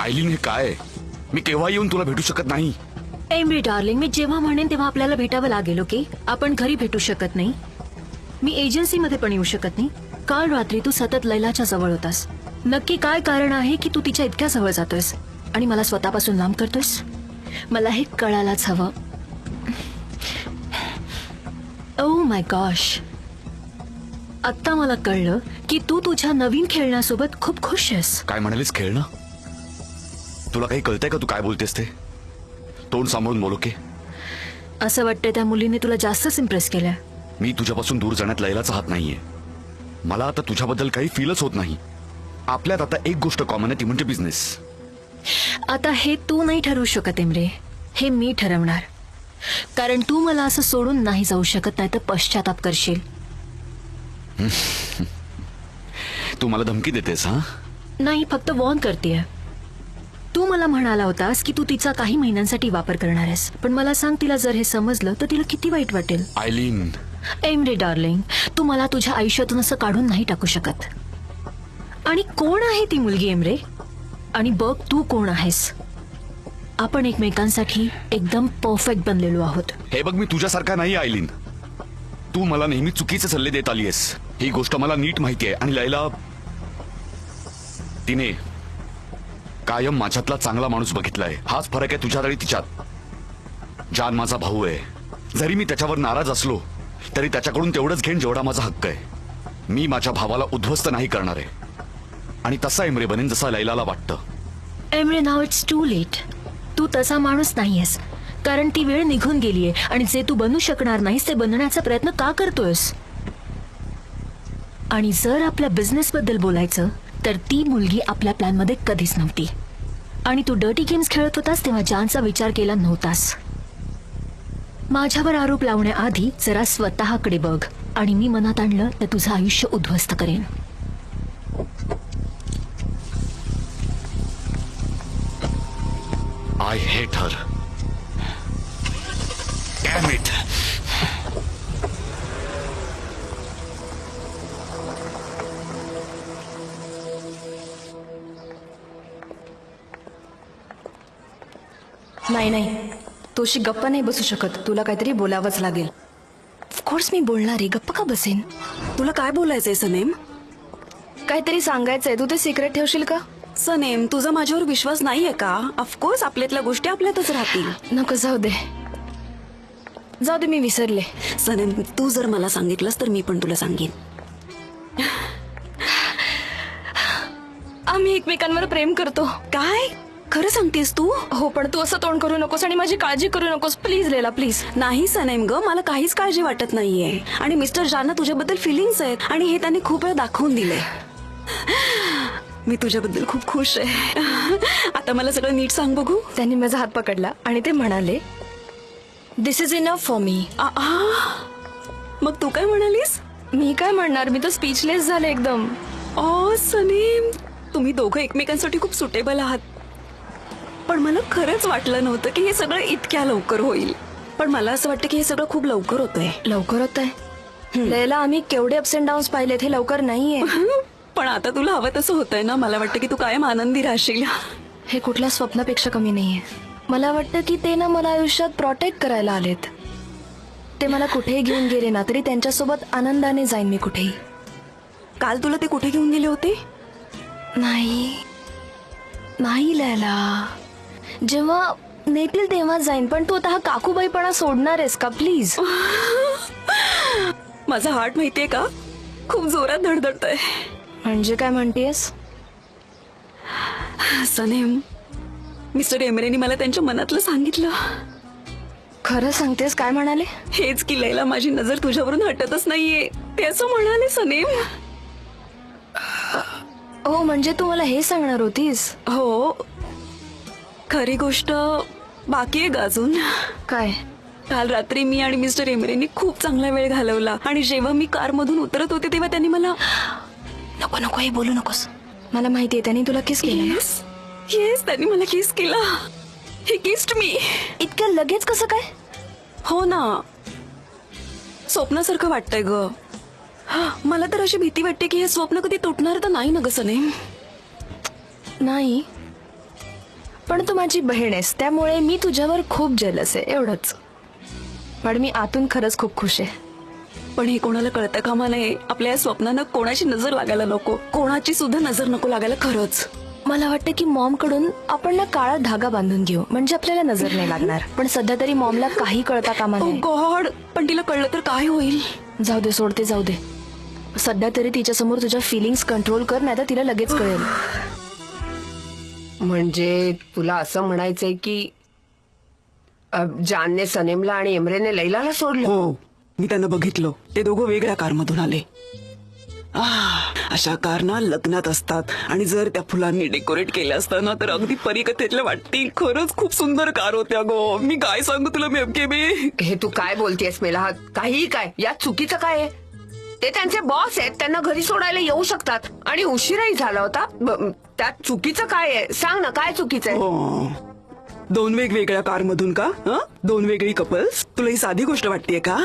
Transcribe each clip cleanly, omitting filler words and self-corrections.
आयलीन हे काय? मी केव्हा येऊन तुला भेटू शकत नाही. एमरी डार्लिंग, मी जेव्हा म्हणेन तेव्हा आपल्याला भेटावं लागेल. ओके, आपण घरी भेटू शकत नाही. मी एजन्सीमध्ये पण येऊ शकत नाही. काल रात्री तू सतत लैलाच्या जवळ होतास. नक्की काय कारण आहे की तू तिच्या इतक्या जवळ जातोयस आणि मला स्वतःपासून लांब करतोयस? मला हे कळायलाच हवं. ओह माय गॉश, आता मला कळलं की तू तुझ्या नवीन खेळण्यासोबत खूप खुश आहेस. काय म्हणालीस? खेळणं? तुला काही कळतंय का तू काय बोलतेस ते? तोंड सांभाळून बोल. ओके, असं वाटतंय त्या मुलीने तुला जास्तच इम्प्रेस केलंय. मी तुझ्यापासून दूर जाण्यात लैलाचा हात नाहीये. मला आता तुझ्याबद्दल काही फीलच होत नाही. आपल्यात आता एक गोष्ट कॉमन आहे, ती म्हणजे बिझनेस. आता हे तू नाही ठरवू शकत एमरे, हे मी ठरवणार. कारण तू मला असं सोडून नाही जाऊ शकत, नाही तर पश्चाताप करशील. तू मला धमकी देतेस? हा नाही, फक्त वॉर्न करतेय. तू मला म्हणाला होतास की तू तिचा काही महिन्यांसाठी वापर करणार आहेस, पण मला सांग, तिला जर हे समजलं तर तिला किती वाईट वाटेल? आयलीन, एमरे डार्लिंग, तू मला तुझ्या आयुष्यातून असं काढून नाही टाकू शकत. आणि कोण आहे ती मुलगी एमरे? आणि बघ तू कोण आहेस. आपण एकमेकांसाठी एकदम परफेक्ट बनलेलो आहोत. हे बघ, मी तुझ्यासारखा नाही आयलीन. तू मला नेहमी चुकीचे सल्ले देत आली आहेस, ही गोष्ट मला नीट माहिती आहे. आणि लैला, तिने कायम माझ्यातला चांगला माणूस बघितलाय. हाच फरक आहे तुझ्यात आणि तिच्यात. जान माझा भाऊ आहे. जरी मी त्याच्यावर नाराज असलो तरी त्याच्याकडून तेवढंच घेईन जेवढा माझा हक्क आहे. मी माझ्या भावाला उद्ध्वस्त नाही करणार आहे. आणि तसा एमरे बनेन जसा लैलाला वाटतं. Emre, now it's too late. तू तसा माणूस नाहीयेस, कारण ती वेळ निघून गेलीये. आणि जे तू बनू शकणार नाहीस ते बनण्याचा प्रयत्न का करतोयस? आणि जर आपल्या बिझनेस बद्दल बोलायचं तर ती मुलगी आपल्या प्लॅन मध्ये कधीच नव्हती. आणि तू डर्टी गेम्स खेळत होतास तेव्हा जानचा विचार केला नव्हतास. माझ्यावर आरोप लावण्याआधी जरा स्वतःकडे बघ. आणि मी मनात आणलं तर तुझं आयुष्य उद्ध्वस्त करेन. I hate her. Damn it. नाही नाही, तू अशी गप्पा नाही बसू शकत. तुला काहीतरी बोलावंच लागेल. ऑफकोर्स मी बोलणार आहे. गप्प का बसेन? तुला काय बोलायचंय सनेम? काहीतरी सांगायचंय. तू ते सिक्रेट ठेवशील का? सनेम, तुझा माझ्यावर विश्वास नाहीये का? ऑफकोर्स आपल्यातल्या गोष्टी आपल्यातच राहतील. नको, जाऊ दे जाऊ दे, मी विसरले. सनेम, तू जर मला सांगितलंस तर मी पण तुला सांगेन. आम्ही एकमेकांवर प्रेम करतो. काय खरं सांगतेस तू? हो, पण तू असं तोंड करू नकोस आणि माझी काळजी करू नकोस. प्लीज लेला, प्लीज. नाही सनेम ग, मला काहीच काळजी वाटत नाहीये. आणि मिस्टर जानना तुझ्याबद्दल फिलिंग्स आहेत आणि हे त्यांनी खूप वेळा दाखवून दिले. मी तुझ्याबद्दल खूप खुश आहे. आता मला सगळं नीट सांग बघू. त्यांनी माझा हात पकडला आणि ते म्हणाले, दिस इज इनफ फॉर मी. मग तू काय म्हणालीस? मी काय म्हणणार, मी तर स्पीचलेस झाले एकदम. ओ सनीम, तुम्ही दोघं एकमेकांसाठी खूप सुटेबल आहात. पण मला खरंच वाटलं नव्हतं की हे सगळं इतक्या लवकर होईल. पण मला असं वाटतं की हे सगळं खूप लवकर होतंय. लवकर होतंय? लैला, आम्ही केवढे अप्स अँड डाऊन्स पाहिलेत, हे लवकर नाहीये. पण आता तुला हवं तसं होतंय ना. मला वाटतं की तू कायम आनंदी राहशील. हे कुठल्या स्वप्नापेक्षा कमी नाहीये. मला वाटतं की ते ना मला आयुष्यात प्रोटेक्ट करायला आलेत. ते मला कुठेही घेऊन गेले ना तरी त्यांच्यासोबत आनंदाने जाईन मी कुठेही. काल तुला ते कुठे घेऊन गेले होते? नाही नाही लैला, जेव्हा नेतील तेव्हा जाईन. पण तू आता हा काकूबाईपणा सोडणार आहेस का? प्लीज. माझा हार्ट माहितीये का, खूप जोरात धडधडतोय. म्हणजे काय म्हणतेस? सनेम, मिस्टर एमरेनी मला त्यांच्या मनातलं सांगितलं. खरं सांगतेस? काय म्हणाले? हेच की लैला, माझी नजर तुझ्यावरून हटतच नाहीये, ते असं म्हणाले. सनेम, हो, म्हणजे तू मला हे सांगणार होतीस? हो, खरी गोष्ट बाकी आहे ग अजून. काय? काल रात्री मी आणि मिस्टर एमरेनी खूप चांगला वेळ घालवला. आणि जेव्हा मी कार मधून उतरत होते तेव्हा त्यांनी मला, नको नको, हे बोलू नकोस. मला माहितीये त्यांनी तुला किस केलं. येस, त्यांनी मला किस केला. ही किस्ड मी. इतक्या लगेच कसं काय? हो ना, स्वप्नासारखं वाटतंय ग. मला तर अशी भीती वाटते की हे स्वप्न कधी तुटणार तर नाही ना ग सनेम? नाही, पण तू माझी बहीण आहेस त्यामुळे मी तुझ्यावर खूप जेलस आहे एवढंच. पण मी आतून खरंच खूप खुश आहे. पण हे कोणाला कळतं कामा नये. आपल्या या स्वप्नांना कोणाची नजर लागायला नको, कोणाची सुद्धा नजर नको लागायला. खरंच मला वाटतं की मॉम कडून आपण ना काळा धागा बांधून घेऊ म्हणजे आपल्याला नजर नाही लागणार. पण सध्या तरी मॉमला काही कळता कामा ओ नये. गॉड, पण तिला कळलं तर काय होईल? जाऊ दे, सोडते जाऊ दे. सध्या तरी तिच्या समोर तुझ्या फिलिंग्स कंट्रोल कर, नाही तर तिला लगेच कळेल. म्हणजे तुला असं म्हणायचंय की जानने सनेमला आणि इमरेने लैलाला सोडलं? हो, मी त्यांना बघितलं. ते दोघं वेगळ्या कारमधून आले. अशा कार ना लग्नात असतात आणि जर त्या फुलांनी डेकोरेट केल्या असताना तर अगदी परीकथेतल्या वाटतील. खरंच खूप सुंदर कार होत्या गो. मी काय सांगू तुला मेमके बे. हे तू काय बोलतेस मेलाहात? काही काय यात चुकीचं काय आहे? ते त्यांचे बॉस आहेत, त्यांना घरी सोडायला येऊ शकतात आणि उशिराही झाला होता. त्यात चुकीचं काय आहे? सांग ना, काय चुकीचं आहे? हो, 2 वेगवेगळ्या कार मधून का? 2 वेगळी कपल्स? तुला ही साधी गोष्ट वाटतेय का?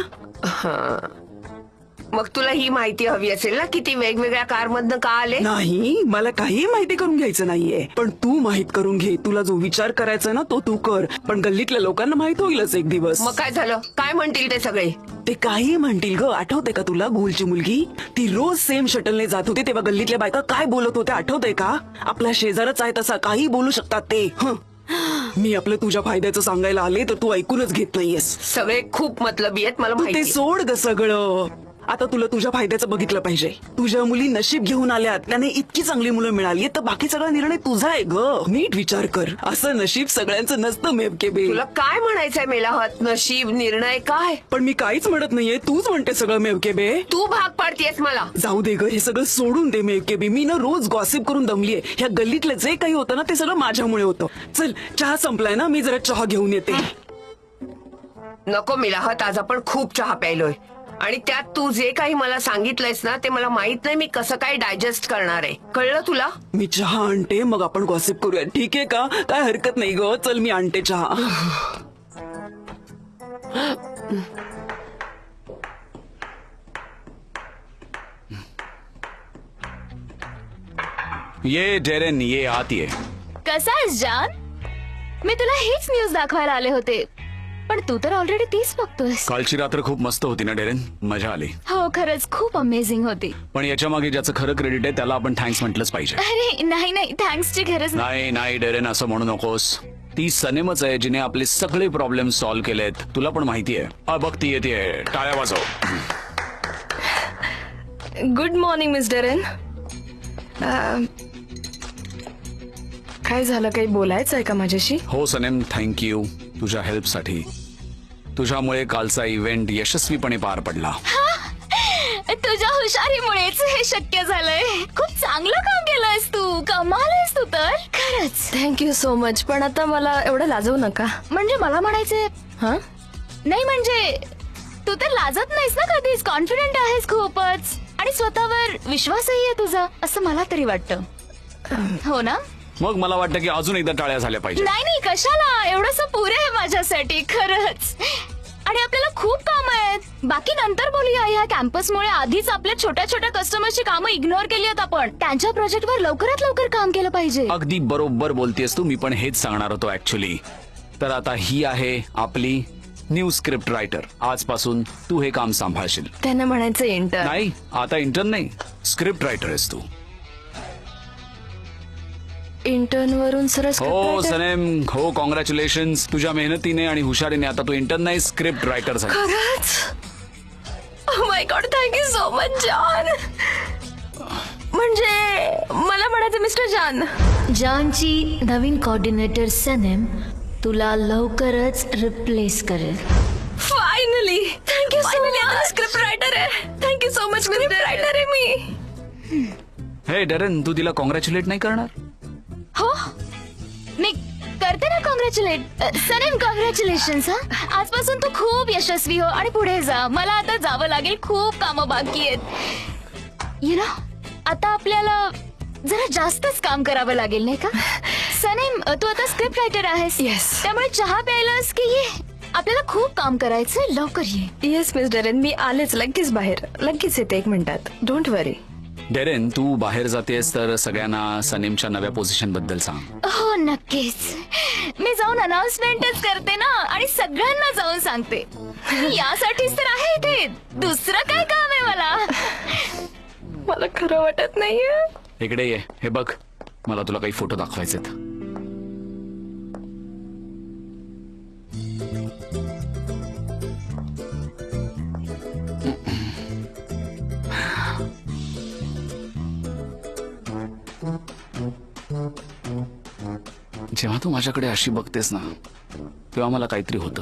मग तुला ही माहिती हवी असेल ना की ती वेगवेगळ्या कार मधनं का आले? नाही, मला काही माहिती करून घ्यायचं नाहीये. पण तू माहित करून घे. तुला जो विचार करायचा ना तो तू कर. पण गल्लीतल्या लोकांना माहित होईलच एक दिवस. मग काय झालं? काय म्हणतील ते सगळे? ते काही म्हणतील ग. आठवते का तुला गुलची मुलगी? ती रोज सेम शटलने जात होती तेव्हा गल्लीतल्या बायका काय बोलत होत्या आठवतंय का? आपला शेजारच आहे तसा काही बोलू शकतात ते. मी आपलं तुझ्या फायद्याचं सांगायला आले तर तू ऐकूनच घेत नाहीयेस. सगळे खूप मतलबी आहेत मला तू ते माहिती. सोड ग सगळं. आता तुला तुझ्या फायद्याचं बघितलं पाहिजे. तुझ्या मुली नशीब घेऊन आल्यात, त्याने इतकी चांगली मुलं मिळाली तर बाकी सगळा निर्णय तुझा आहे ग. नीट विचार कर. असं नशीब सगळ्यांचं नसतं मेमके बे. तुला काय म्हणायचंय मेलाहत? नशीब, निर्णय काय? पण मी काहीच म्हणत नाहीये, तूच म्हणते सगळं मेमके बे. तू भाग पाडतेस मला. जाऊ दे ग, हे सगळं सोडून दे मेमके बे. मी ना रोज गॉसिप करून दमलीये. ह्या गल्लीतलं जे काही होतं ना ते सगळं माझ्यामुळे होतं. चल, चहा संपलाय ना, मी जरा चहा घेऊन येते. नको मेलाहत, आज आपण खूप चहा प्यायलोय आणि त्यात तू जे काही मला सांगितलंयस ना ते मला माहित नाही मी कसं काय डायजेस्ट करणार आहे. कळलं तुला? मी चहा आणते, मग आपण गॉसिप करूया, ठीक आहे का? काय हरकत नाही ग. चल, मी आणते चहा. ये डेरेन, ये आत ये. कसा आहेस जान? मी तुला हीच न्यूज दाखवायला आले होते पण तू तर ऑलरेडी तीच बघतोयस. कालची रात्र खूप मस्त होती ना डेरेन? मजा आली. हो, खरंच खूप अमेझिंग होती. पण याच्या मागे ज्याचं खरं क्रेडिट आहे त्याला आपण थँक्स म्हटलंच पाहिजे. अरे नाही नाही, थँक्सची गरज नाही. नाही नाही डेरेन, असं म्हणू नकोस. ती सनेमच आहे जिने आपले सगळे प्रॉब्लेम सॉल्व्ह केलेत. तुला पण माहितीये. बघ ती येते, टाळ्या वाजव. Good morning miss Darren. काय झालं, काही बोलायचं आहे का माझ्याशी? हो सनेम, थँक्यू तुझ्या हेल्पसाठी. तुझ्यामुळे कालचा इव्हेंट यशस्वीपणे पार पडला. तुझ्या हुशारीमुळेच हे शक्य झालंय. खूप चांगलं काम केलंयस तू. कमाल आहेस तू तर खरंच. Thank you so much. पण आता मला एवढं लाजवू नका. म्हणजे मला म्हणायचंय हा, नाही म्हणजे तू तर लाजत नाहीस ना कधीच. कॉन्फिडंट आहेस खूपच आणि स्वतःवर विश्वासही आहे तुझा, असं मला तरी वाटतं. हो ना? मग मला वाटतं की अजून एकदा टाळ्या झाल्या पाहिजे. नाही नाही, कशाला? एवढंसं पुरे आहे माझ्यासाठी खरंच. आणि आपल्याला खूप काम आहेत. बाकी नंतर बोलूया. ह्या कॅम्पसमुळे आधीच आपल्या छोट्या छोट्या कस्टमरची कामं इग्नोर केली आहेत आपण. त्यांच्या प्रोजेक्टवर लवकरात लवकर काम केलं पाहिजे. अगदी बरोबर बोलतेस तू. मी पण हेच सांगणार होतो ऍक्च्युली. तर आता ही आहे आपली न्यू स्क्रिप्ट रायटर. आजपासून तू हे काम सांभाळशील. त्यांना म्हणायचं इंटर. नाही, आता इंटर्न नाही, स्क्रिप्ट रायटर आहेस तू. इंटर्न वरून सरस. हो सनेम, हो, कॉंग्रॅच्युलेशन. तुझ्या मेहनतीने आणि हुशारीने आता तू इंटर्न नाही, स्क्रिप्ट रायटर झाला. खरंच? Oh my god, thank you so much John. म्हणजे मला म्हणायचं मिस्टर जॉन. जानची नवीन कोऑर्डिनेटर सनेम तुला लवकरच रिप्लेस करेल. Finally. Thank you so much. Script writer आहे. Thank you so much. Script writer आहे मी. हे डेरेन, तू तिला कॉंग्रॅच्युलेट नाही करणार? हो, मी करते ना कॉंग्रॅच्युलेट. सनेम, कॉंग्रॅच्युलेशन्स. आजपासून तू खूप यशस्वी हो आणि पुढे जा. मला आता जावं लागेल, खूप कामं बाकी आहेत. यु नो, आता आपल्याला जरा जास्तच काम करावं लागेल नाही का? सनेम, तू आता स्क्रिप्ट रायटर आहेस. Yes. त्यामुळे चहा प्यायलास की ये. आपल्याला खूप काम करायचंय, लवकर ये. येस मिस डेरेन, मी आलेच लगेच बाहेर. लगेच येते 1 मिनिटात. Don't worry. डेरेन, तू बाहेर जातेस तर सगळ्यांना सनीमच्या नव्या पोझिशन बद्दल सांग. हो नक्कीच. मी जाऊन अनाउन्समेंटच करते ना आणि सगळ्यांना जाऊन सांगते. यासाठीच तर आहे इथे. दुसरं काय काम आहे मला? मला खरं वाटत नाहीये. इकडे ये, हे बघ, मला तुला काही फोटो दाखवायचेत. जेव्हा तू माझ्याकडे अशी बघतेस ना, तेव्हा मला काहीतरी होतं.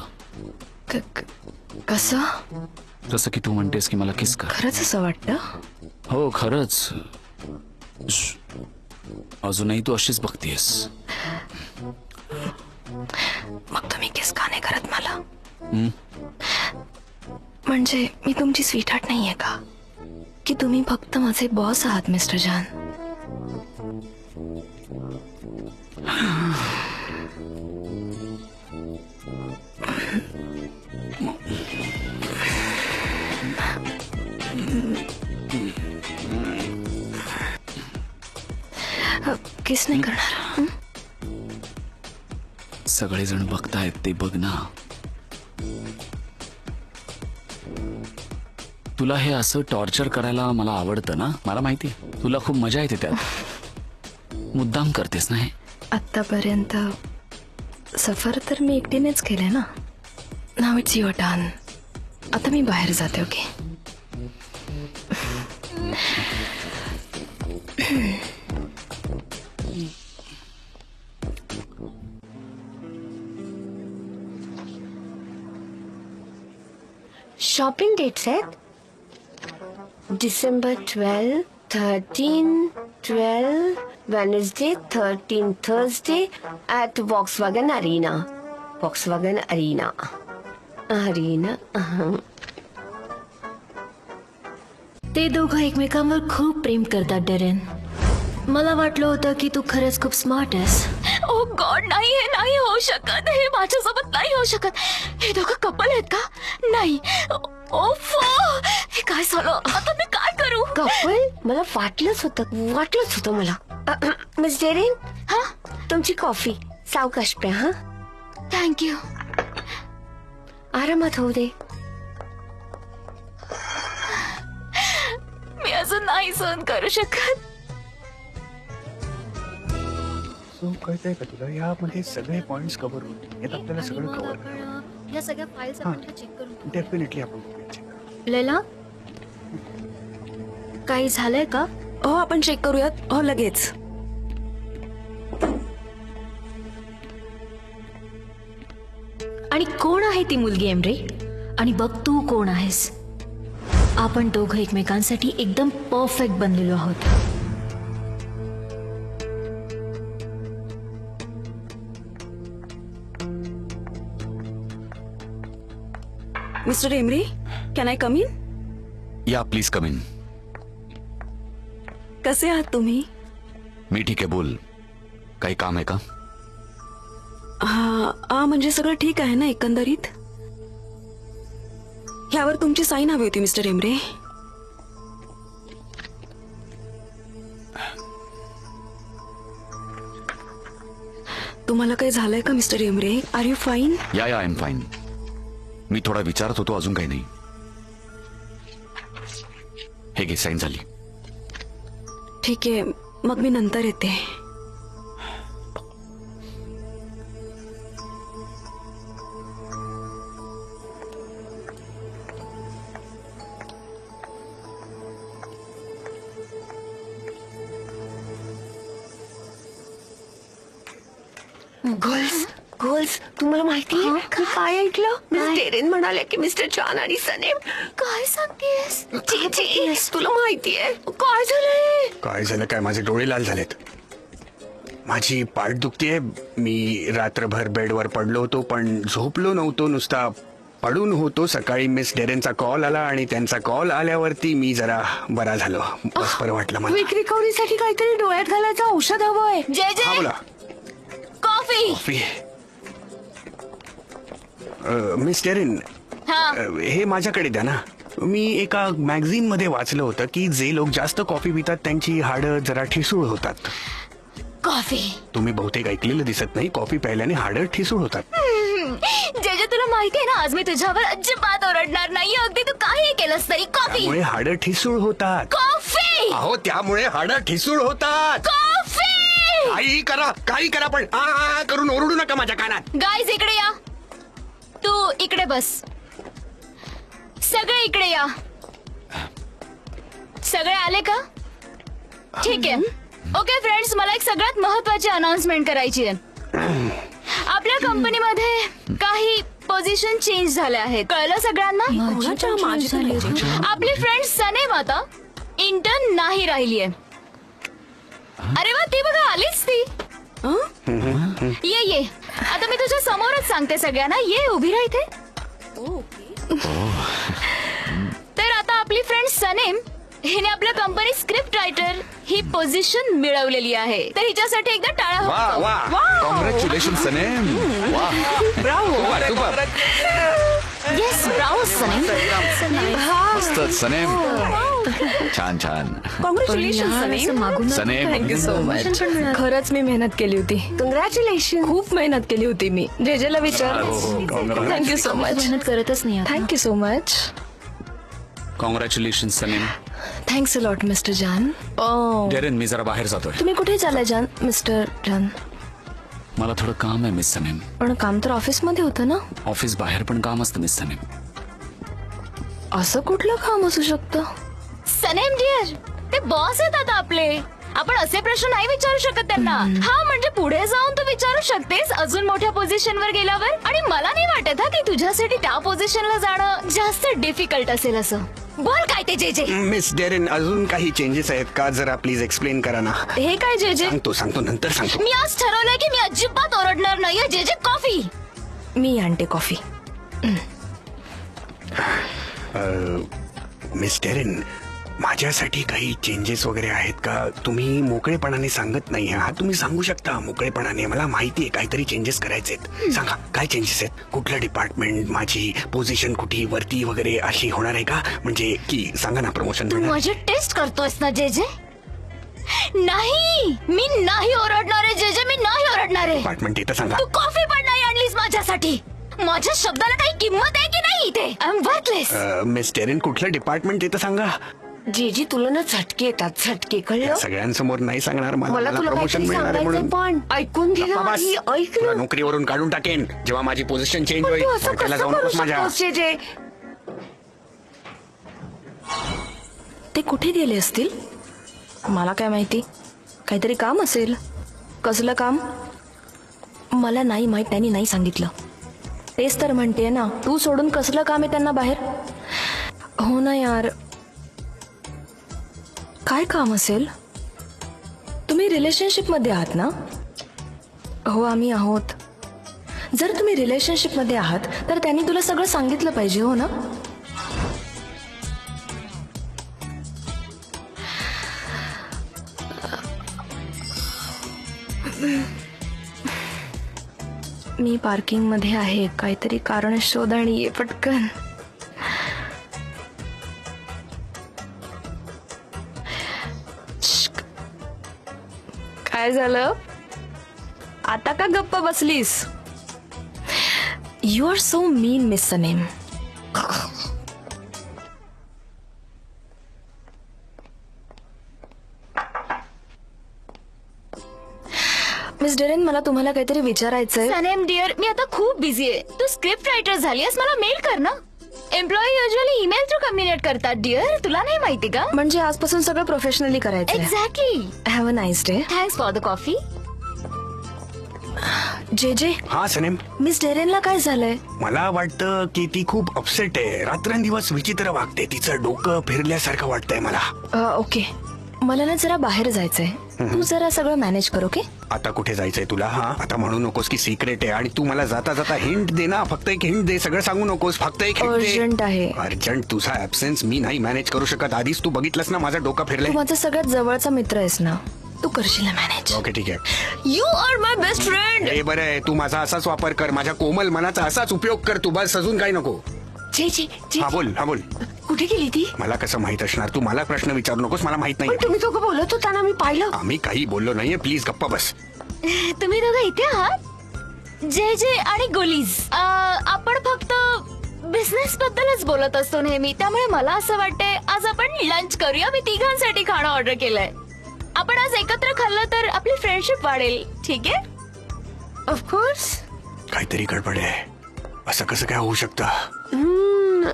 कसं? जसं की तू म्हणतेस की मला किस कर. खरंच असं वाटतं? हो खरंच. अजूनही तू अशीच बघतेस. मग तुम्ही किस का नाही करत मला? म्हणजे मी तुमची स्वीटहार्ट नाहीये का? की तुम्ही फक्त माझे बॉस आहात मिस्टर जान? किस नाही करणार? सगळेजण बघतायत ते बघ ना. तुला हे असं टॉर्चर करायला मला आवडतं ना, मला माहिती. तुला खूप मजा येते त्यात. मुद्दाम करतेस ना हे. आतापर्यंत सफर तर मी एकटीनेच केले ना. नाव इट्स युअर टर्न. आता मी बाहेर जाते. ओके? शॉपिंग डेट्स आहेत December 12, 13, 12, Wednesday 13, Thursday at Volkswagen Arena. Volkswagen Arena. ते दोघं एकमेकांवर खूप प्रेम करतात डेरेन. मला वाटलं होतं की तू खरंच खूप स्मार्ट आहेस. ओ गॉड, नाही, हे नाही होऊ शकत. हे माझ्यासोबत नाही होऊ शकत. हे दोघं कपल आहेत का? नाही. ओफो, हे काय झालं? आता मी काय करू? कपल? मला वाटलंच होतं मला. मिस डेरेन, हा, तुमची कॉफी. सावकाश प्या. हा, थँक्यू. आरामात होऊ दे. मी अजून नाही सहन करू शकत. सो कळतंय का तुला, यामध्ये सगळे पॉइंट्स कव्हर होतील. यात आपल्याला सगळं कव्हर करावं. या सगळ्या फाईल्स आपण चेक करून डेफिनेटली आपण check करू. लैला, काही झालंय का? हो आपण चेक करूयात. हो लगेच. आणि कोण आहे ती मुलगी एमरे? आणि बघ तू कोण आहेस? आपण दोघं एकमेकांसाठी एकदम परफेक्ट बनलेलो आहोत. Mister emery, can I come in? या प्लीज कम इन. कसे आहात तुम्ही? मी ठीक आहे, बोल. काही काम आहे का? हा म्हणजे सगळं ठीक आहे ना एकंदरीत? ह्यावर तुमची साईन हवी होती मिस्टर एमरे. तुम्हाला काही झालंय का mister Emre? Are you fine? Yeah I am fine. मी थोडा विचारत होतो, अजून काही नाही. हे घे, साईन झाली. ठीक आहे, मग मी नंतर येते. गर्ल्स, तुम्हाला माहितीये मी काय ऐकलं? मिस डेरेन म्हणाले की मिस्टर जॉन आणि सनेम. काय सांगतेस? तुला माहितीये काय झालंय? काय झालं काय, माझे डोळे लाल झालेत. माझी पाठ दुखतीये. मी रात्रभर बेडवर पडलो होतो, पण झोपलो नव्हतो, नुसता पडून होतो. सकाळी मिस डेरेनचा कॉल आला आणि त्यांचा कॉल आल्यावरती मी जरा बरा झालो. बस बरं वाटलं मला. क्विक रिकव्हरीसाठी काहीतरी डोळ्यात घालायचं औषध हवंय. हा बोला. कॉफी. कॉफी. मिस डेरेन, हे माझ्याकडे द्या ना. मी एका मॅगझिन मध्ये वाचलं होतं की जे लोक जास्त कॉफी पितात त्यांची हाडं जरा ठिसूळ होतात. कॉफी. तुम्ही बहुतेक ऐकलेलं दिसत नाही, कॉफी प्यायल्याने हाडं ठिसूळ होतात. जे जे तुला माहितीये ना, आज मी तुझ्यावर अजिबात ओरडणार नाही. अगदी तू काही केलंस तरी. कॉफी. त्यामुळे हाडं ठिसूळ होतात. कॉफी. अहो त्यामुळे हाडं ठिसूळ होतात. कॉफी. काही करा पण आ करून ओरडू नका माझ्या कानात. गाईज इकडे या. तू इकडे बस. सगळे इकडे या. सगळे आले का? ठीक आहे. ओके फ्रेंड्स, मला एक सगळ्यात महत्वाची अनाउन्समेंट करायची आहे. आपल्या कंपनीमध्ये काही पोझिशन चेंज झाल्या आहेत. कळलं सगळ्यांना? आपली फ्रेंड सनेम आता इंटर्न नाही राहिलीये. अरे वा, ती बघा आलीच ती. ये आता मी तुझ्या समोरच सांगते सगळ्यांना. ये उभी राहा इथे. तर आता आपली फ्रेंड सनेम हिने आपल्या कंपनी स्क्रिप्ट रायटर ही पोझिशन मिळवलेली आहे. तर हिच्यासाठी एकदा टाळा होतो. Congratulation Sanem. वा. Yes, bravo Sanem. मस्त सनेम. छान छान. Congratulation Sanem. Thank you so much. खरंच मी मेहनत केली होती. कंग्रॅच्युलेशन. खूप मेहनत केली होती मी. जेजेला विचार. Thank you so much. मेहनत करतच नाही आता. Thank you so much. Congratulation Sanem. Thanks a lot mister Jaan. Deren, मी जरा बाहेर जातोय. तुम्ही कुठे चाललाय जान? मिस्टर जान, मला थोडं काम आहे मिस सनेम. पण काम तर ऑफिसमध्ये होतं ना. ऑफिस बाहेर पण काम असतं मिस सनेम. असं कुठलं काम असू शकतं? सनेम डिअर, ते बॉस आहेत आता आपले. आपण असे प्रश्न नाही विचारू शकत त्यांना. हा म्हणजे पुढे जाऊन तू विचारू शकतेस अजून मोठ्या पोझिशन वर गेल्यावर. आणि मला नाही वाटत हा की तुझ्यासाठी त्या पोझिशनला जाणं जास्त डिफिकल्ट असेल असं. बोल काय ते जे जे. मिस डेरेन, अजून काही चेंजेस आहेत का? जरा प्लीज एक्सप्लेन करा ना. हे काय जे जे? सांगतो नंतर सांगतो. मी आज ठरवलंय की मी अजिबात ओरडणार नाहीये. जे जे कॉफी. मी आणते कॉफी. मिस डेरेन, माझ्यासाठी काही चेंजेस वगैरे आहेत का? तुम्ही मोकळेपणाने सांगत नाही हा. तुम्ही सांगू शकता मोकळेपणाने. मला माहिती आहे काहीतरी चेंजेस करायचे आहेत. सांगा काय चेंजेस आहेत? कुठलं डिपार्टमेंट, माझी पोझिशन कुठे वरती वगैरे अशी होणार आहे का? म्हणजे की सांगा ना, प्रमोशन तू माझी टेस्ट करतोयस ना जे जे? नाही, मी नाही ओरडणार आहे जे जे. मी नाही ओरडणार आहे. डिपार्टमेंट येतं सांगा. तू कॉफी पण नाही आणलीस माझ्यासाठी. माझ्या शब्दाला काही किंमत आहे की नाही इथे? I am worthless. Miss Deren, कुठलं डिपार्टमेंट येतं सांगा. जीजी तुला ना झटके येतात. झटके कळलं? सगळ्यांसमोर नाही सांगणार. मला तुला प्रमोशन काहीतरी मिळणार आहे सांगायचंय म्हणून. पण ऐकून घे ना. बाबा, ही ऐक तुला ना. नोकरीवरून काढून टाकेन जेव्हा माझी पोझिशन चेंज पण होईल. तू असं त्याला कसं जाऊ करू नकोस माझ्या. शकतोस जे जे? ते कुठे गेले असतील? मला काय माहिती. काहीतरी काम असेल. कसलं काम? मला नाही माहित. त्यांनी नाही सांगितलं. तेच तर म्हणते ना, तू सोडून कसलं काम आहे त्यांना बाहेर? हो ना यार, काय काम असेल? तुम्ही रिलेशनशिप मध्ये आहात ना? हो, आम्ही आहोत. जर तुम्ही रिलेशनशिप मध्ये आहात तर त्यांनी तुला सगळं सांगितलं पाहिजे, हो ना? मी पार्किंग मध्ये आहे. काहीतरी कारण शोध आणि ये पटकन. श्श्क. काय झालं? आता का गप्प बसलीस? You are so mean miss Sanem. Miss Deren, मला तुम्हाला काहीतरी विचारायचंय. सनेम डिअर, मी आता खूप बिझी आहे. तू स्क्रिप्ट रायटर झालीस, मला मेल कर ना. Employee usually email through communicate करतात डिअर. तुला नाही माहिती का? म्हणजे आजपासून सगळं प्रोफेशनली करायचं. Exactly. Have a nice day. Thanks for the coffee. जे जे, हा सनेम, मिस डेरेनला काय झालंय? मला वाटतं की ती खूप अपसेट आहे. रात्रंदिवस विचित्र वागते. तिचं डोकं फिरल्यासारखं वाटतंय मला. ओके, मला ना जरा बाहेर जायचंय. तू जरा सगळं मॅनेज कर. ओके? आता कुठे जायचंय तुला? हा, आता म्हणू नकोस की सिक्रेट आहे. आणि तू मला जाता जाता हिंट दे ना. फक्त एक हिंट दे. सगळं सांगू नकोस. फक्त एक हिंट दे. अर्जंट आहे. अर्जंट? तुझा ऍब्सेन्स मी नाही मॅनेज करू शकत. आधीच तू बघितलंस ना माझा डोका तू फिरलाय. माझा सगळ्यात जवळचा मित्र आहेस ना. तू करशील मॅनेज. ओके, ठीक आहे. You are my best friend. हे बरं आहे. तू माझा असाच वापर कर. माझ्या कोमल मनाचा असाच उपयोग कर तू. बस, अजून काही नको. जे हा बोल कुठे गेली ती? मला कसं माहित असणार? तू मला प्रश्न विचारू नकोस, मला माहित पण नाही. तुम्ही दोघं बोलत होता ना, मी पाहिलं. आम्ही काही बोललो नाहीये, प्लीज गप्पा बस. तुम्ही दोघं इथे आहात? जे आणि गुलीज आपण फक्त बिझनेस बद्दलच बोलत असतो नेहमी, त्यामुळे मला असं वाटतंय आज आपण लंच करूया. मी तिघांसाठी खाणं ऑर्डर केलंय. आपण आज एकत्र खाल्लं तर आपली फ्रेंडशिप वाढेल. ठीक आहे? ऑफकोर्स. काहीतरी गडबड आहे. असं कसं काय होऊ शकतं?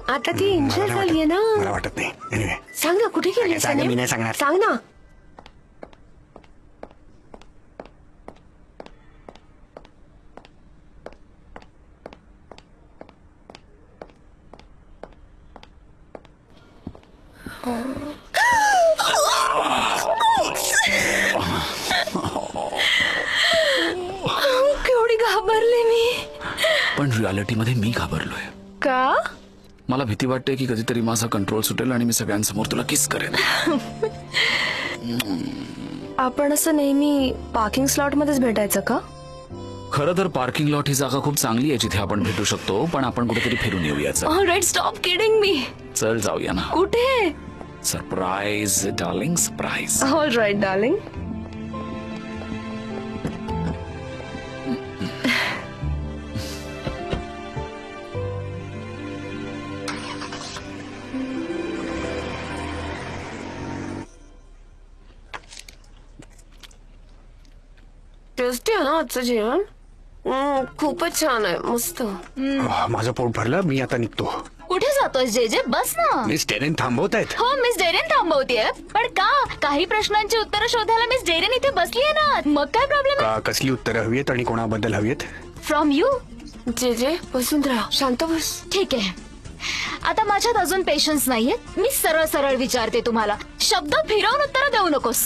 आता ती इंजर झालीये ना. मला वाटत नाही. Anyway. सांग ना कुठे गेली? सांग, मी नाही सांगणार. सांग ना. केवढी घाबरले मी. पण रियालिटीमध्ये मी घाबरलोय. का? मला भीती वाटते की कधीतरी माझा कंट्रोल सुटेल आणि मी सगळ्यांसमोर तुला किस करेन. आपण असं नेहमी पार्किंग स्लॉट मध्येच भेटायचं का? खरं तर पार्किंग लॉट ही जागा खूप चांगली आहे जिथे आपण भेटू शकतो, पण आपण कुठेतरी फिरून येऊयाच. ऑलराईट, स्टॉप किडिंग मी. चल जाऊया ना. कुठे? Surprise darling, surprise. Alright darling. Tasty आहे ना आजचं जेवण? खूपच छान आहे, मस्त. माझं पोट भरलं, मी आता निघतो. कुठे जातोय जे? बस ना. मिस टेरेन थांबवत आहेत. हो, मिस डेरेन थांबवतीये. पण का? काही प्रश्नांची उत्तरं शोधायला मिस डेरेन इथे बसलीये ना. मग काय प्रॉब्लेम? का कसली उत्तरं हवी आहेत आणि कोणाबद्दल हवी आहेत? From you. जे बसून राहा, शांत बस. ठीक आहे. आता माझ्यात अजून पेशन्स नाहीये. मी सरळ सरळ विचारते तुम्हाला. शब्द फिरवून उत्तर देऊ नकोस.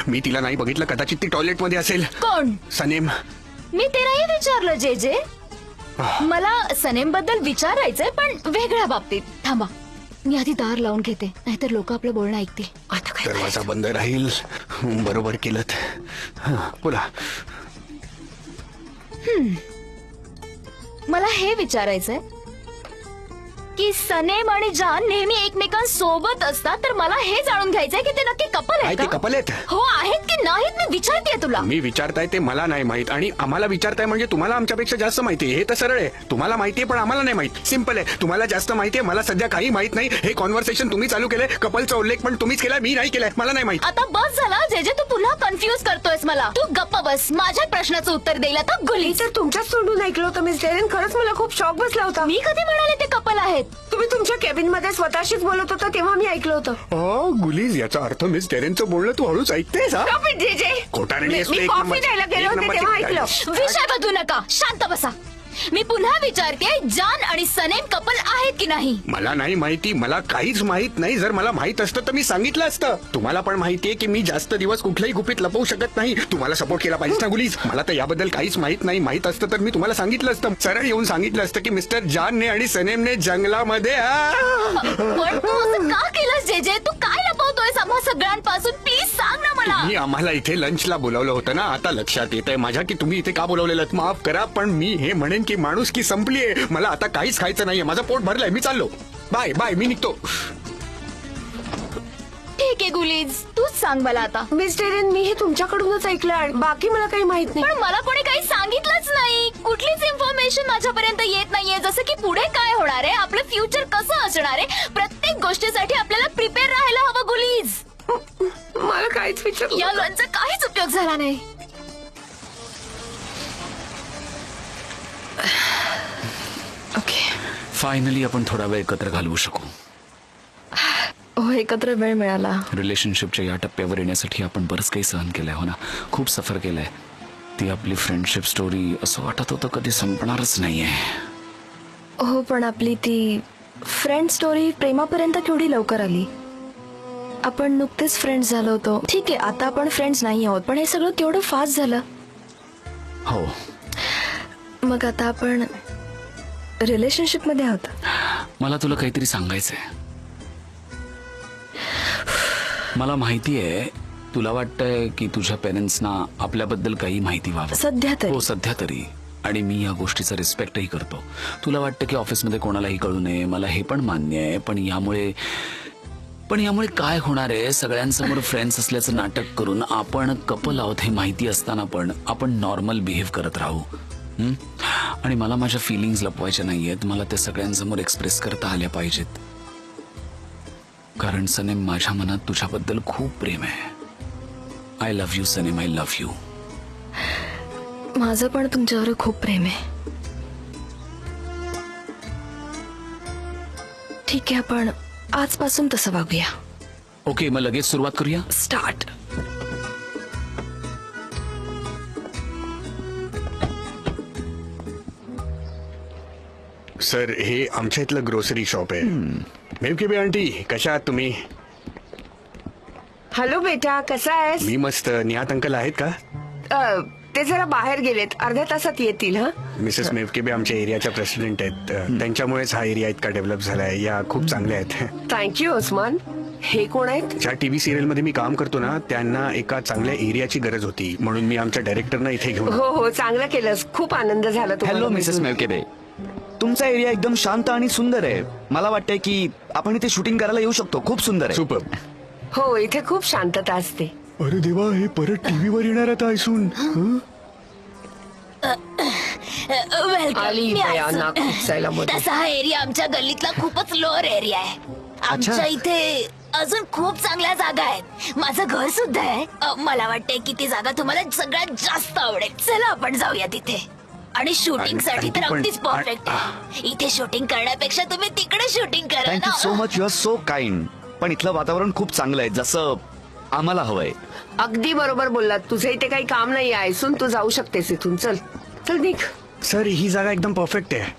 मी तिला नाही बघितलं, कदाचित ती टॉयलेट मध्ये असेल. कोण? सनेम. मी ते नाही विचारलं जे. मला सनेम बद्दल विचारायचंय, पण वेगळ्या बाबतीत. थांबा, मी आधी दार लावून घेते, नाहीतर लोक आपलं बोलणं ऐकतील. आता काय? दरवाजा बंद राहील. बरोबर केलं. बोला. मला हे विचारायचंय की सनेम आणि जान नेहमी एकमेकांसोबत असतात, तर मला हे जाणून घ्यायचंय की ते नक्की कपल काय आहेत ते का? कपल आहेत? हो, आहेत की नाहीत मी विचारतेय तुला. मी विचारताय ते मला नाही माहित, आणि आम्हाला विचारताय म्हणजे तुम्हाला आमच्यापेक्षा जास्त माहिती आहे. हे तर सरळ आहे. तुम्हाला माहितीये पण आम्हाला नाही माहित. सिंपल आहे. तुम्हाला जास्त माहितीये, मला सध्या काही माहित नाही. हे कॉन्व्हर्सेशन तुम्ही चालू केलंय. कपलचा उल्लेख पण तुम्हीच केलाय, मी नाही केलाय. मला नाही माहित. आता बस झाला जे तू पुन्हा कन्फ्युज करतोयस मला. तू गप्प बस. माझ्या प्रश्नाचं उत्तर देईल आता गुली. मी तर तुमच्याच तोंडून ऐकलं होतं मिस डेरेन. खरंच मला खूप शॉक बसला होता. मी कधी म्हणाले ते कपल आहेत? तुम्ही तुमच्या केबिन मध्ये स्वतःशीच बोलत होता तेव्हा मी ऐकलं होतं. गुलीज, याचा अर्थ मिस टेरेनचं बोलणं तू हळूच ऐकतेस. हा? Stop it, जे. खोटारडी असतो. मी एक कॉफी नंबरची- द्यायला गेले एक होते नंबरची तेव्हा खोटारडी. ऐकलं. विषय बदलू नका. शांत बसा. मी पुन्हा विचारते, जान आणि सनेम कपल आहेत की नाही? मला नाही माहिती. मला काहीच माहित नाही. जर मला माहित असतं तर मी सांगितलं असतं. तुम्हाला पण माहितीये की मी जास्त दिवस कुठल्याही गुपित लपवू शकत नाही. तुम्हाला सपोर्ट केला पाहिजे ना गुलीज. मला तर याबद्दल काहीच माहित नाही. माहित असतं तर मी तुम्हाला सांगितलं असतं. सरळ येऊन सांगितलं असतं की मिस्टर जानने आणि सनेमने जंगलामध्ये पण तू असं का केलंस जे? तू काय लपवतोयस आम्हा सगळ्यांपासून? प्लीज सांग ना मला. मी आम्हाला इथे लंचला बोलावलं होतं ना. आता लक्षात येत आहे माझ्या की तुम्ही इथे का बोलावलेलं. माफ करा, पण मी हे म्हणेन की माणूस की संपलीये. मला आता काहीच खायचं नाहीये. माझं पोट भरलंय. मी चाललो. Bye bye. मी निघतो. ठीक आहे गुलीज, तूच सांग मला आता. मिस डेरेन, मी हे तुमच्याकडूनच ऐकलं आणि बाकी मला काही माहित नाही. पण मला कोणी काही सांगितलंच नाही. कुठलीच इन्फॉर्मेशन माझ्यापर्यंत येत नाहीये. जसं की पुढे काय होणार आहे, आपलं फ्युचर कसं असणार आहे. प्रत्येक गोष्टीसाठी आपल्याला प्रिपेअर राहायला हवं गुलीज. मला काहीच विचारलं. या लंचचा काहीच उपयोग झाला नाही. ओके. फायनली आपण थोडा वेळ एकत्र घालवू शकू. हो, एकत्र वेळ मिळाला. रिलेशनशिपच्या या टप्प्यावर येण्यासाठी आपण बरंच काही सहन केलंय. हो ना, खूप सफर केलंय. ती आपली फ्रेंडशिप स्टोरी असं वाटत होतं कधी संपणारच नाहीये. हो, पण आपली ती फ्रेंड स्टोरी प्रेमापर्यंत केवढी लवकर आली. आपण नुकतेच फ्रेंड्स झालो होतो. ठीक आहे, आता आपण फ्रेंड्स नाही आहोत, पण हे सगळं केवढं फास्ट झालं. हो, मग आता आपण रिलेशनशिप मध्ये आहोत. मला तुला काहीतरी सांगायचंय. मला माहितीये तुला वाटतंय की तुझ्या पेरेंट्सना आपल्याबद्दल काही माहिती व्हावं. सध्या तरी. हो, सध्या तरी. आणि मी या गोष्टीचा रिस्पेक्टही करतो. तुला वाटतं की ऑफिसमध्ये कोणालाही कळू नये, मला हे पण मान्य आहे. पण यामुळे काय होणार आहे, सगळ्यांसमोर फ्रेंड्स असल्याचं नाटक करून आपण कपल आहोत हे माहिती असताना पण आपण नॉर्मल बिहेव करत राहू. आणि मला माझ्या फिलिंग्स लपवायच्या नाहीयेत, मला ते सगळ्यांसमोर एक्सप्रेस करता आल्या पाहिजेत. कारण सनेम, माझ्या मनात तुझ्याबद्दल खूप प्रेम आहे. I love you Sanem, I love you. माझं पण तुमच्यावर खूप प्रेम आहे. ठीक आहे, आपण आजपासून तसं वागूया. ओके, मग लगेच सुरुवात करूया. स्टार्ट. सर, हे आमच्या इथलं ग्रोसरी शॉप आहे. मेवकेबे आंटी, कशा आहात तुम्ही? हॅलो बेटा, कसा आहेस? मी मस्त. निहात अंकल आहेत का? ते जरा बाहेर गेलेत, अर्ध्या तासात येतील. हा, मिसेस मेवकेबे आमच्या एरियाच्या प्रेसिडेंट आहेत. त्यांच्यामुळेच हा एरिया इतका डेव्हलप झालाय. या खूप चांगल्या आहेत. थँक्यू ओस्मान. हे कोण आहेत? ज्या टीव्ही सिरियल मध्ये मी काम करतो ना, त्यांना एका चांगल्या एरियाची गरज होती, म्हणून मी आमच्या डायरेक्टरना इथे घेऊन आलो. हो हो, चांगलं केलंस. खूप आनंद झाला तुम्हाला हॅलो मिसेस भेटून. मेवकेबे, तुमचा एरिया एकदम शांत आणि सुंदर आहे. मला वाटतंय की आपण इथे शूटिंग करायला येऊ शकतो. खूप सुंदर आहे. सुपर. हो, इथे खूप शांतता असते. अरे देवा, हे परत टीव्हीवर येणार आता ऐसून. आली बया, नाक खुपसायला मदत. तसा हा एरिया आमच्या गल्लीतला खूपच लोअर एरिया आहे. आमच्या इथे अजून खूप चांगल्या जागा आहेत. माझं घर सुद्धा आहे. मला वाटतंय की ती जागा तुम्हाला सगळ्यात जास्त आवडेल. चला आपण जाऊया तिथे. आणि शूटिंग साठी तर अगदीच परफेक्ट आहे. इथे शूटिंग करण्यापेक्षा तुम्ही तिकडे शूटिंग करा थँक्यू ना. So much, you are so kind. पण इथलं वातावरण खूप चांगलं आहे, जसं आम्हाला हवंय. अगदी बरोबर बोललात. तुझं इथे काही काम नाही आहे ऐसून तू जाऊ शकतेस इथून. चल चल निघ. सर, ही जागा एकदम परफेक्ट आहे.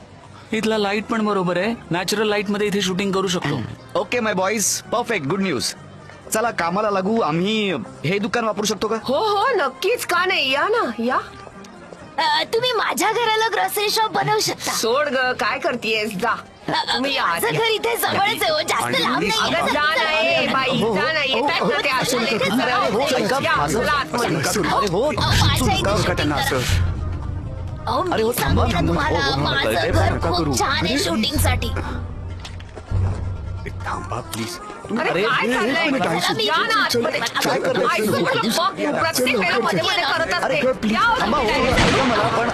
इथला लाईट पण बरोबर आहे. नॅचरल लाईट मध्ये इथे शूटिंग करू शकतो. ओके माय बॉईज, परफेक्ट, गुड न्यूज. चला कामाला लागू. आम्ही हे दुकान वापरू शकतो का? हो हो, नक्कीच. का नाही, या ना या. तुम्ही माझ्या घराला ग्रॉसरी शॉप बनवू शकता. सोड ग, काय करतेस? जा तुम्ही या. माझं घर इथे जवळच आहे हो, जास्त लांब अगं, नाही. जा ना ए, बाई, जा ना. येतात ना ते असे. ऐका, या, माझं- चला आतमध्ये. अरे हो, माझ्या इथे का त्यांना असं? अहो, अरे हो, मी थांबा, सांगते ना थांबा. तुम्हाला, हो, हो, माझं कळतंय, घर नका करू. खूप छान आहे शूटिंग साठी. थांबा प्लीज. अरे काय चाललंय? या ना आतमध्ये. काय करताय? ऐकू मला बघ, प्रत्येक वेळेला मध्ये मध्ये करत अरे असते. प्लीज या हो, थांबा. हो, ऐका मला पण.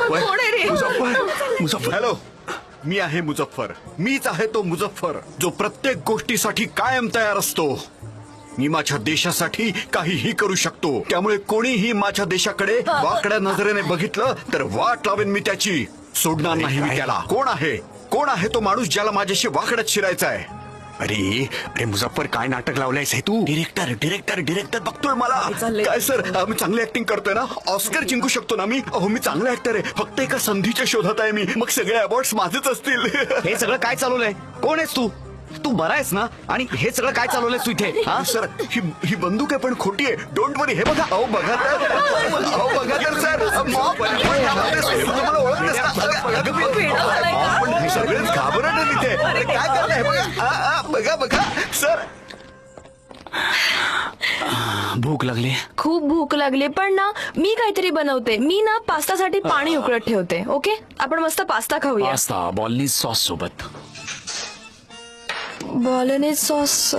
कोण आहे रे? मुझफ्फर. हॅलो, मी आहे मुझफ्फर. मीच आहे तो मुझफ्फर जो प्रत्येक गोष्टीसाठी कायम तयार असतो. मी माझ्या देशासाठी काहीही करू शकतो. त्यामुळे कोणीही माझ्या देशाकडे वाकड्या नजरेने बघितलं तर वाट लावेन मी त्याची. सोडणार नाही मी त्याला. कोण आहे तो माणूस ज्याला माझ्याशी वाकड्यात शिरायचा आहे? अरे अरे मुझफ्फर, काय नाटक लावलंयस हे तू? डिरेक्टर बघतोय मला. काय सर, मी चांगली ऍक्टिंग करतोय ना. ऑस्कर जिंकू शकतो ना मी. अहो, मी चांगला ऍक्टर आहे. फक्त एका संधीच्या शोधात आहे मी. मग सगळे अवॉर्ड्स माझेच असतील. हे सगळं काय चालवलंय? कोण आहेस तू? तू बरा आहेस ना? आणि हे सगळं काय चालवलंयस तू इथे? हा सर, ही बंदूक आहे पण खोटी आहे. डोंट वरी. हे बघा. अहो बघा तर. अहो बघा तर सर. तुम्हाला ओळख सगळेच घाबरत आहे तिथे. अरे काय करताय? बघा बघा सर. भूक लागली. खूप भूक लागली, पण ना मी काहीतरी बनवते. मी ना पास्तासाठी पाणी उकळत ठेवते. ओके, आपण मस्त पास्ता खाऊया. पास्ता बॉलनीज सॉस सोबत. बॉलोनेज सॉस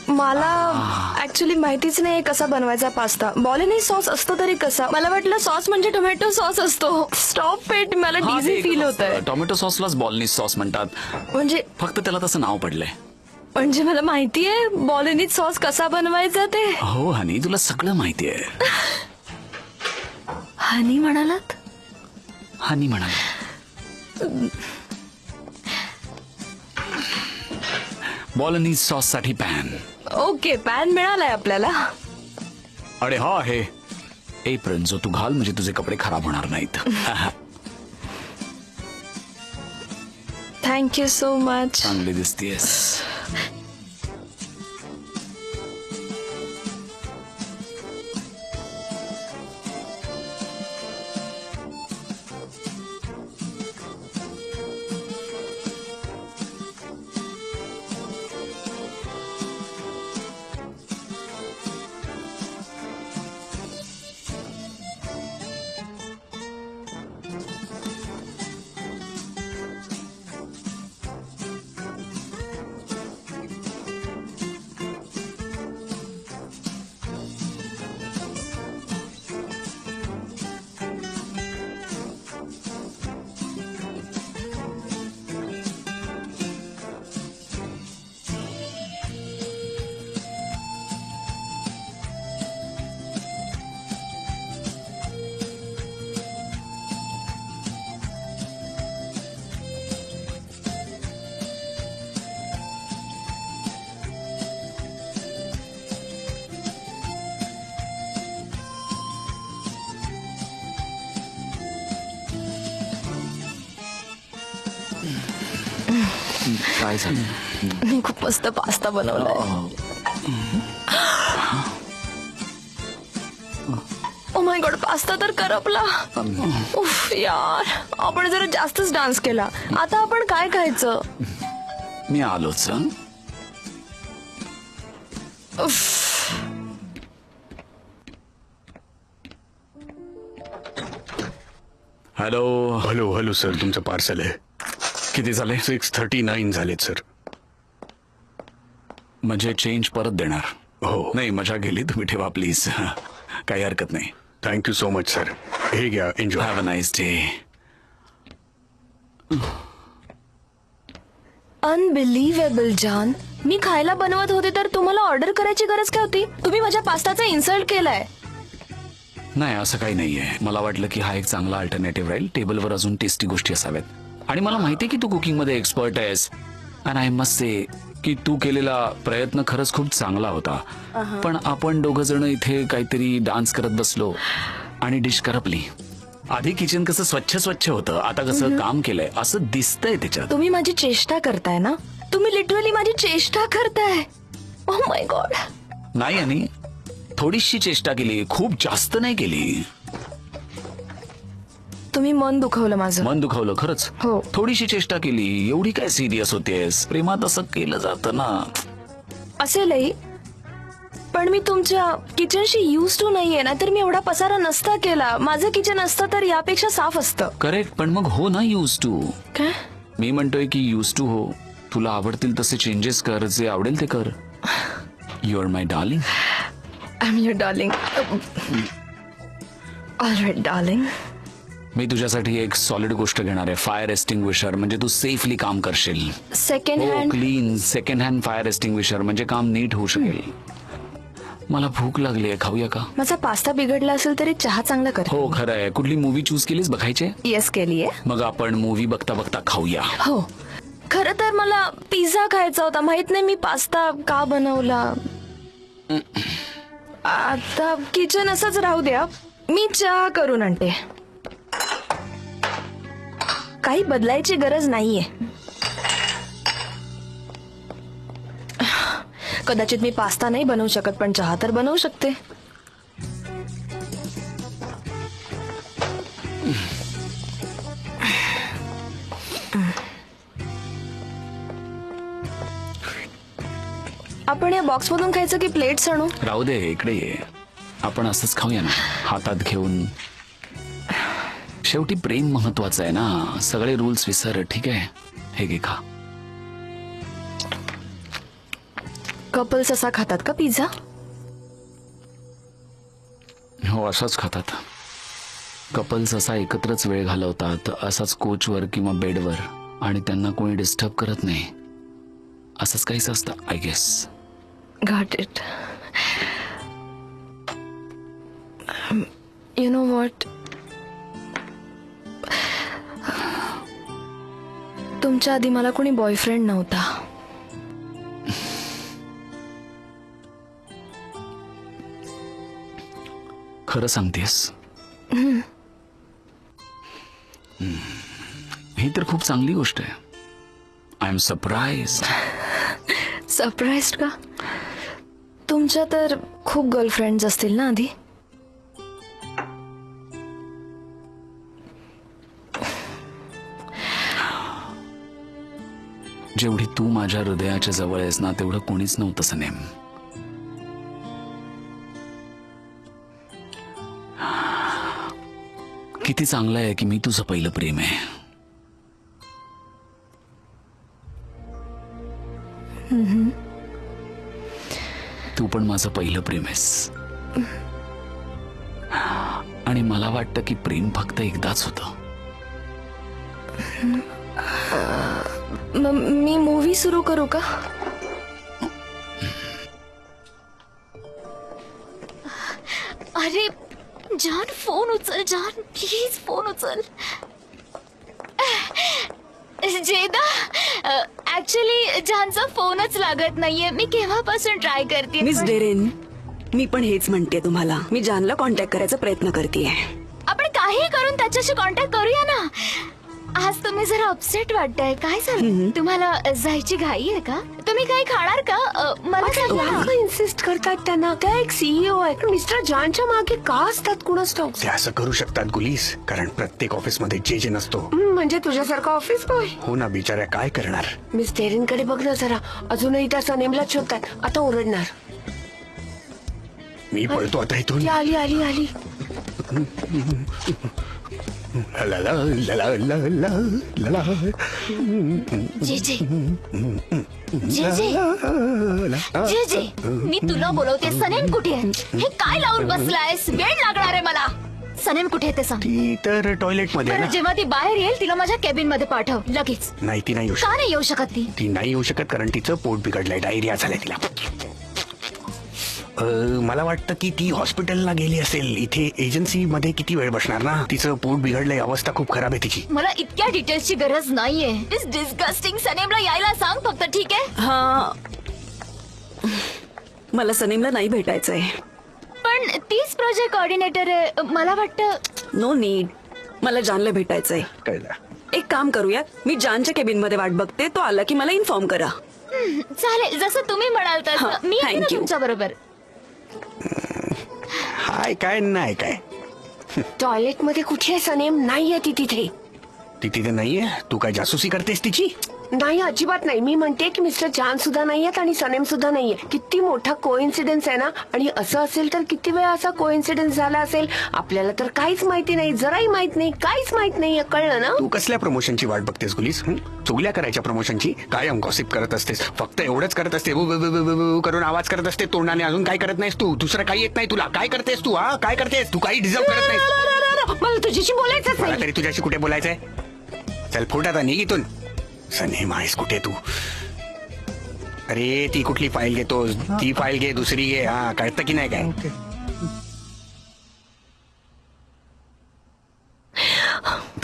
मला ऍक्च्युली माहितीच नाही कसा बनवायचा पास्ता. बॉलोनेज सॉस असतो तरी कसा? मला वाटलं सॉस म्हणजे टोमॅटो सॉस असतो. स्टॉप इट, मला डिझी फील होत आहे. टोमॅटो सॉसलाच बॉलनीज सॉस म्हणतात. म्हणजे फक्त त्याला तसं नाव पडलंय. मला माहितीये बॉलोनेज सॉस कसा बनवायचा ते. हो हनी, तुला सगळं माहितीये. हनी म्हणालात? हनी म्हणाला. बॉलनीज सॉस साठी पॅन. ओके, पॅन मिळालाय आपल्याला. अरे हा आहे एप्रन जो तू घाल म्हणजे तुझे कपडे खराब होणार नाहीत. Thank you so much. चांगली दिसतीयस. काय झालं? मी खूप मस्त पास्ता बनवलाय. ओ माय गॉड, पास्ता तर करपला. उफ यार, आपण जरा जास्तच डान्स केला. आता आपण काय खायचं? मी आलोच. हं? हॅलो. हॅलो हॅलो सर, तुमचं पार्सल आहे. किती झाले? 639 झालेत सर. म्हणजे चेंज परत देणार? हो. नाही, मजा गेली. तुम्ही ठेवा प्लीज. काही हरकत नाही. Thank you so much sir. हे घ्या, enjoy. Have a nice day. Unbelievable Jaan, मी खायला बनवत होते तर तुम्हाला ऑर्डर करायची गरज काय होती? तुम्ही माझ्या पास्ताचा इन्सल्ट केलाय. नाही, असं काही नाहीये. मला वाटलं की हा एक चांगला अल्टरनेटिव्ह राहील. टेबलवर अजून टेस्टी गोष्टी असाव्यात. आणि मला माहितीये की तू कुकिंग मध्ये एक्सपर्ट आहेस. अँड आय मस्ट से की तू केलेला प्रयत्न खरंच खूप चांगला होता. पण आपण दोघं जण इथे काहीतरी डान्स करत बसलो आणि डिश करपली. आधी किचन कसं स्वच्छ होतं, आता कसं काम केलंय असं दिसतंय त्याच्यात. तुम्ही माझी चेष्टा करताय ना? तुम्ही लिटरली माझी चेष्टा करताय. ओह माय गॉड. नाही, आणि थोडीशी चेष्टा केली, खूप जास्त नाही केली. तुम्ही मन दुखवलं माझं. मन दुखावलं खरंच. हो. थोडीशी चेष्टा केली. एवढी काय सिरियस होतेस? प्रेमात असं केलं जातं ना. असेलही, पण मी तुमच्या किचनशी युज टू नाहीये ना, तर मी एवढा पसारा नसता केला. माझं किचन असतं तर यापेक्षा साफ असतं. करेक्ट, पण मग हो ना यूज टू. काय? मी म्हणतोय की यूज टू हो. तुला आवडतील तसे चेंजेस कर, जे आवडेल ते कर. You are my darling. I am your darling. Alright darling. मी तुझ्यासाठी एक सॉलिड गोष्ट घेणार आहे. फायर एक्सटिंग्विशर, म्हणजे तू सेफली काम करशील. सेकंड हो, hand. Clean second hand fire extinguisher, म्हणजे काम नीट होऊ शकेल. मला भूक लागली आहे, खाऊया का? माझा पास्ता बिघडला असेल तरी चहा चांगला कर. हो, खरं आहे. कुठली मूवी चूज केलीस बघायचे? येस केलीये. मग आपण मूवी बघता बघता खाऊया. हो, खरं तर मला पिझ्झा खायचा होता. माहित नाही मी पास्ता का बनवला. आता किचन असंच राहू द्या, मी चहा करून आणते. काही बदलायची गरज नाहीये. कदाचित मी पास्ता नाही बनवू शकत, पण चहा तर बनवू शकते. आपण या बॉक्स मधून खायचं की प्लेट्स आणू? राहू दे, इकडे ये. आपण असंच खाऊया ना, हातात घेऊन. शेवटी प्रेम महत्वाचं आहे ना. सगळे रूल्स विसर. ठीक आहे, हे घे, खा. कपल्स असा खातात का पिझ्झा? हो, असाच खातात. कपल्स असा एकत्रच वेळ घालवतात, असाच कोचवर किंवा बेडवर, आणि त्यांना कोणी डिस्टर्ब करत नाही. असंच काहीच असतं, I guess. Got it. You know what? तुमच्या आधी मला कोणी बॉयफ्रेंड नव्हता. खरं सांगतेस? ही तर खूप चांगली गोष्ट आहे. I am surprised. सरप्राईज्ड का? तुमच्या तर खूप गर्लफ्रेंड्स असतील ना आधी? जेवढी तू माझ्या हृदयाच्या जवळ आहेस ना, तेवढं कोणीच नव्हतं सनेम. किती चांगलं आहे की मी तुझं पहिलं प्रेम आहे. तू पण माझं पहिलं प्रेम आहेस. आणि मला वाटतं की प्रेम फक्त एकदाच होतं. मी मूवी सुरू करू का? अरे जान, फोन उचल. जान प्लीज फोन उचल. जेदा, ऍक्च्युली जानचा फोनच लागत नाहीये. मी केव्हापासून ट्राय करते. मिस डेरेन, मी पण हेच म्हणते तुम्हाला. मी जानला कॉन्टॅक्ट करायचा प्रयत्न करतेय. आपण काही करून त्याच्याशी कॉन्टॅक्ट करूया ना. आज तुम्ही जरा अपसेट वाटताय. काय झालं? तुम्हाला जायची घाई आहे का? तुम्ही काही खाणार का? मला सांगा. का इन्सिस्ट करतात त्यांना? त्या एक सीईओ आहे, मिस्टर जानच्या मागे का असतात कुणाच ठाऊक? ते असं करू शकतात गुलीस, कारण प्रत्येक ऑफिसमध्ये जे नसतो. म्हणजे तुझ्यासारखा ऑफिस बॉय. हो ना, बिचाऱ्या काय करणार. मिस डेरेनकडे बघ ना जरा, अजूनही त्या सनेमलाच शोधतात. आता ओरडणार. मी पळतो आता इथून. ती आली आली आली. ला ला ला ला ला ला ला ला. जे जे जे जे मी तुला बोलवते. सनेम कुठे आहे? हे काय लावून बसलायस? वेळ लागणार आहे मला. सनेम कुठे आहे ते सांग. ती तर टॉयलेट मध्ये बरं, ना. जेव्हा ती बाहेर येईल तिला माझ्या केबिन मध्ये पाठव लगेच. नाही, ती नाही येऊ का शकत. नाही येऊ शकत ती? ती नाही येऊ शकत कारण तिचं पोट बिघडलंय, डायरिया झालाय तिला. मला वाटतं की ती हॉस्पिटलला गेली असेल. इथे एजन्सी मध्ये किती वेळ बसणार ना. तिचं पोट बिघडलंय, अवस्था खूप खराब आहे तिची. मला इतक्या डिटेल्सची गरज नाहीये. It's disgusting. सनेमला यायला सांग फक्त, ठीक आहे? हा, मला सनीमला नाही भेटायचंय. पण तीच प्रोजेक्ट कोऑर्डिनेटर आहे. मला वाटतं नो नीड. मला जानला भेटायचंय. कळलं. एक काम करूया, मी जानच्या केबिन मध्ये वाट बघते. तो आला की मला इन्फॉर्म करा. चालेल, जसं तुम्ही म्हणाल हा, तसं. मी आहे ना thank you. तुमच्या बरोबर. हाय काय नाही काय. टॉयलेट मध्ये कुठे सनेम? नाहीये ती तिथे. ती तिथे नाहीये. तू काय जासूसी करतेस तिची? नाही, अजिबात नाही. मी म्हणते की मिस्टर जान सुद्धा नाहीयेत आणि सनेम सुद्धा नाहीये. किती मोठा कोइन्सिडेन्स आहे ना. आणि असं असेल तर किती वेळा असा कोइन्सिडेन्स झाला असेल आपल्याला तर काहीच माहिती नाही. जराही माहित नाही, काहीच माहित नाही. कळलं ना? तू कसल्या प्रमोशनची वाट बघतेस गुलीस? चुगल्या करायच्या प्रमोशनची. कायम गॉसिप करत असतेस. फक्त एवढंच करत असते, बु- बु- बु- बु- बु- करून आवाज करत असते तोंडाने. अजून काय करत नाहीस तू? दुसरं काही येत नाही तुला? काय करतेस तू? हा, काय करतेस तू? काही डिझर्व करत नाहीस. मला तुझ्याशी बोलायचंच मला नाही. तरी तुझ्याशी कुठे बोलायचंय? चल फुट आता, निघ इथून. सनेम आहेस कुठे तू? अरे ती कुठली फाईल घेतो? ती फाईल घे, दुसरी घे. हा, कळतं की नाही काय?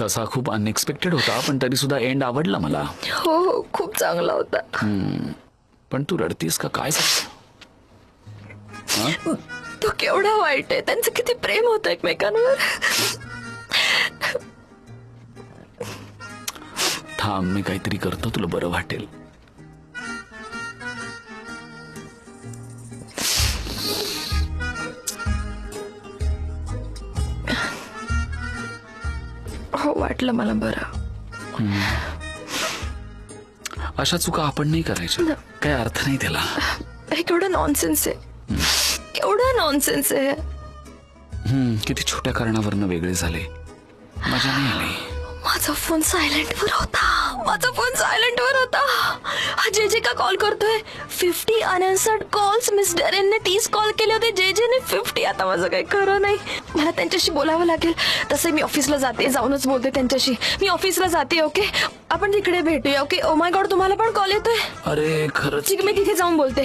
तसा खूप अनएक्सपेक्टेड होता, पण तरी सुद्धा एंड आवडला मला. हो हो, खूप चांगला होता. पण तू रडतीस का काय? तो केवढा वाईट आहे. त्यांचं किती प्रेम होतं एकमेकांवर. थांब, मी काहीतरी करतो, तुला बरं वाटेल. हो, वाटलं मला बरं. अशा चुका आपण नाही करायच्या. काय अर्थ नाही त्याला. हे केवढं नॉनसेन्स आहे. केवढं नॉनसेन्स आहे. किती छोट्या कारणावरनं वेगळे झाले. मजा नाही आली. माझा फोन सायलेंट वर होता. माझा फोन सायलेंट वर होता. हा जे का कॉल करतोय. 50 अनआन्सर्ड कॉल्स. मिस डेरेनने 30 कॉल केले होते. जेने 50. आता माझं काही खरं नाही. मला त्यांच्याशी बोलावं लागेल. तसं मी ऑफिसला जाते, जाऊनच बोलते त्यांच्याशी. मी ऑफिसला जाते. ओके, आपण तिकडे भेटूया. ओके. ओ माय गॉड, तुम्हाला पण कॉल येतोय? अरे खरंच. ठीक, मी तिथे जाऊन बोलते.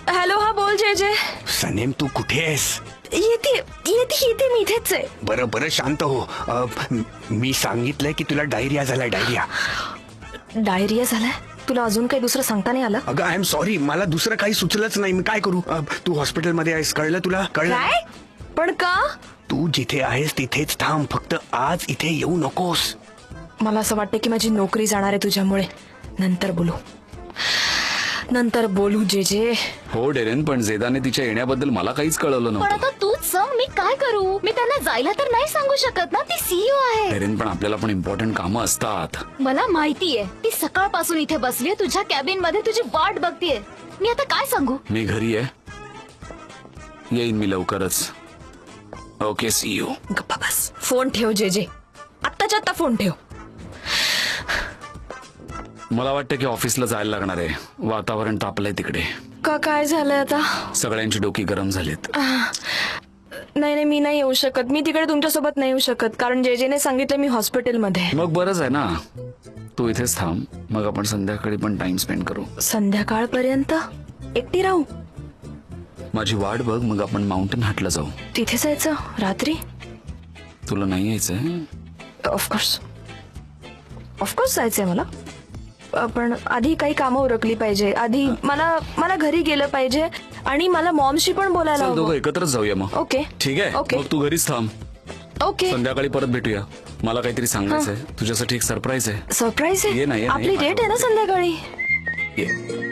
हॅलो, हा बोल जे. सनेम तू कुठे आहेस? येते येते येते, मी इथेच आहे. बरं बरं, शांत हो. मी सांगितलंय की तुला डायरिया झालाय. डायरिया. डायरिया झालाय? तुला अजून काही दुसरं सांगता नाही आलं? अगं आय एम सॉरी, मला दुसरं काही सुचलंच नाही. मी काय करू? तू हॉस्पिटलमध्ये आहेस, कळलं तुला? कळलं? काय? पण का? तू जिथे आहेस तिथेच थांब. फक्त आज इथे येऊ नकोस. मला असं वाटतं की माझी नोकरी जाणार आहे तुझ्यामुळे. नंतर बोलू जे. हो डेरेन, पण जेदाने तिच्या येण्याबद्दल मला काहीच कळवलं पण नव्हतं. आता तूच सांग, मी काय करू? मी त्यांना जायला तर नाही सांगू शकत ना. ती सीईओ आहे. डेरेन, पण आपल्याला पण इम्पॉर्टंट कामं असतात. मला माहितीये ती सकाळपासून इथे बसलीये तुझ्या कॅबिन मध्ये, तुझी वाट बघतीये. मी आता काय सांगू? मी घरी आहे, येईन मी लवकरच. Okay, see you. गप्पा बस. फोन ठेव जे. आत्ताच्या आत्ता फोन ठेव. मला वाटतं की ऑफिसला जायला लागणार आहे. वातावरण तापलंय तिकडे. का काय झालंय आता? सगळ्यांची डोकी गरम झालीत. नाही, मी नाही येऊ शकत. मी तिकडे तुमच्यासोबत नाही येऊ शकत, कारण जेने सांगितलं मी हॉस्पिटलमध्ये. मग बरंच आहे ना, तू इथेच थांब. मग आपण संध्याकाळी पण टाइम स्पेंड करू. संध्याकाळपर्यंत एकटी राहू? माझी वाट बघ, मग आपण माउंटेन हाटला जाऊ. तिथे जायचं रात्री? तुला नाही यायचंय? ऑफकोर्स जायचंय मला. पण आधी काही कामं उरकली पाहिजे. आधी मला घरी गेलं पाहिजे आणि मला मॉमशी पण बोलायला चल, हवं. दोघं एकत्रच जाऊया मग. ओके. ठीक आहे. ओके. मग तू घरीच थांब. ओके संध्याकाळी परत भेटूया. मला काहीतरी सांगायचंय. तुझ्यासाठी एक सरप्राईज आहे. सरप्राईज ये ना, ये आहे ना, आपली ये डेट आहे ना संध्याकाळी. ये.